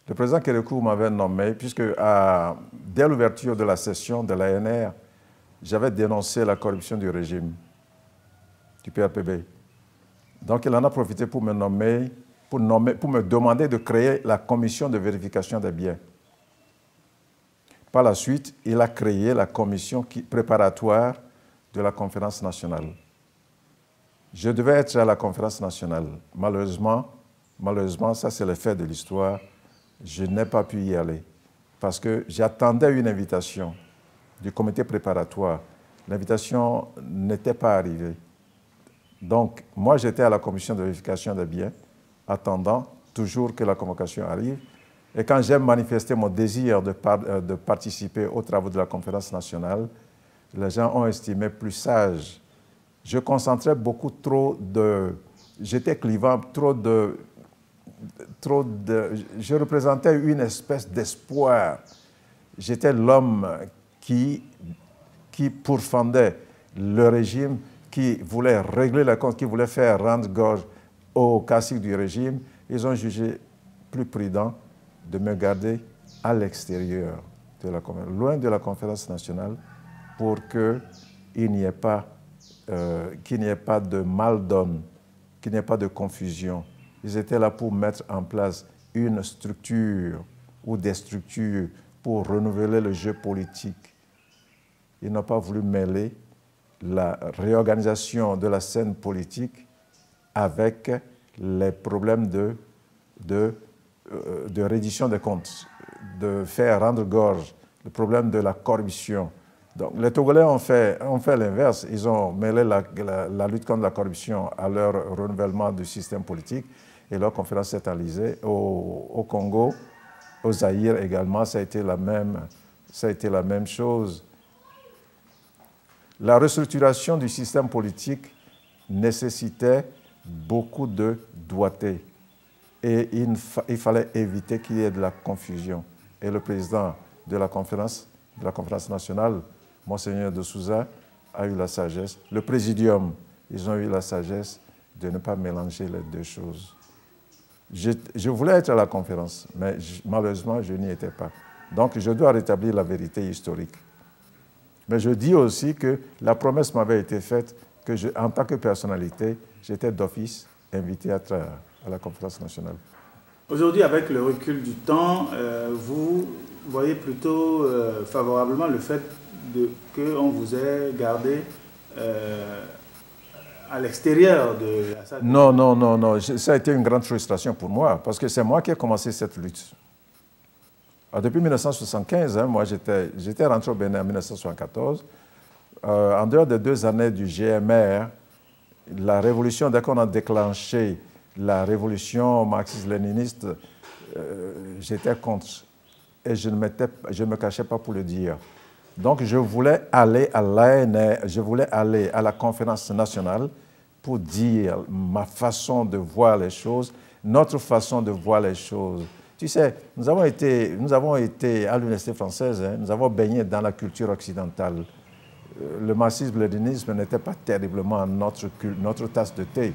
Le président Kérékou m'avait nommé, puisque dès l'ouverture de la session de l'ANR, j'avais dénoncé la corruption du régime, du PRPB. Donc il en a profité pour me nommer, pour me demander de créer la commission de vérification des biens. Par la suite, il a créé la commission préparatoire de la conférence nationale. Je devais être à la conférence nationale. Malheureusement, ça c'est le fait de l'histoire, je n'ai pas pu y aller parce que j'attendais une invitation du comité préparatoire. L'invitation n'était pas arrivée. Donc, moi, j'étais à la commission de vérification des biens, attendant toujours que la convocation arrive. Et quand j'ai manifesté mon désir de participer aux travaux de la conférence nationale, les gens ont estimé plus sage. Je concentrais beaucoup trop de... J'étais clivant, je représentais une espèce d'espoir. J'étais l'homme qui pourfendait le régime, qui voulait régler la compte, qui voulait faire rendre gorge aux caciques du régime. Ils ont jugé plus prudent de me garder à l'extérieur de la conférence, loin de la conférence nationale, pour qu'il n'y ait pas de mal-donne, qu'il n'y ait pas de confusion. Ils étaient là pour mettre en place une structure ou des structures pour renouveler le jeu politique. Ils n'ont pas voulu mêler la réorganisation de la scène politique avec les problèmes de reddition des comptes, de faire rendre gorge, le problème de la corruption. Donc, les Togolais ont fait l'inverse. Ils ont mêlé la lutte contre la corruption à leur renouvellement du système politique et leur conférence s'est réalisée au Congo, au Zaïre également. Ça a été la même chose. La restructuration du système politique nécessitait beaucoup de doigté et il fallait éviter qu'il y ait de la confusion. Et le président de la conférence nationale, Monseigneur de Souza, a eu la sagesse. Le présidium, ils ont eu la sagesse de ne pas mélanger les deux choses. Je voulais être à la conférence, mais malheureusement, je n'y étais pas. Donc, je dois rétablir la vérité historique. Mais je dis aussi que la promesse m'avait été faite que, en tant que personnalité, j'étais d'office invité à la conférence nationale. Aujourd'hui, avec le recul du temps, vous voyez plutôt favorablement le fait qu'on vous ait gardé à l'extérieur de la salle? Non. Ça a été une grande frustration pour moi, parce que c'est moi qui ai commencé cette lutte. Alors, depuis 1975, moi j'étais rentré au Bénin en 1974. En dehors des 2 années du GMR, la révolution, dès qu'on a déclenché la révolution marxiste-léniniste, j'étais contre. Et je ne me cachais pas pour le dire. Donc je voulais aller à l'ANR, je voulais aller à la conférence nationale pour dire ma façon de voir les choses, notre façon de voir les choses. Tu sais, nous avons été à l'université française, nous avons baigné dans la culture occidentale. Le marxisme-léninisme n'était pas terriblement notre tasse de thé.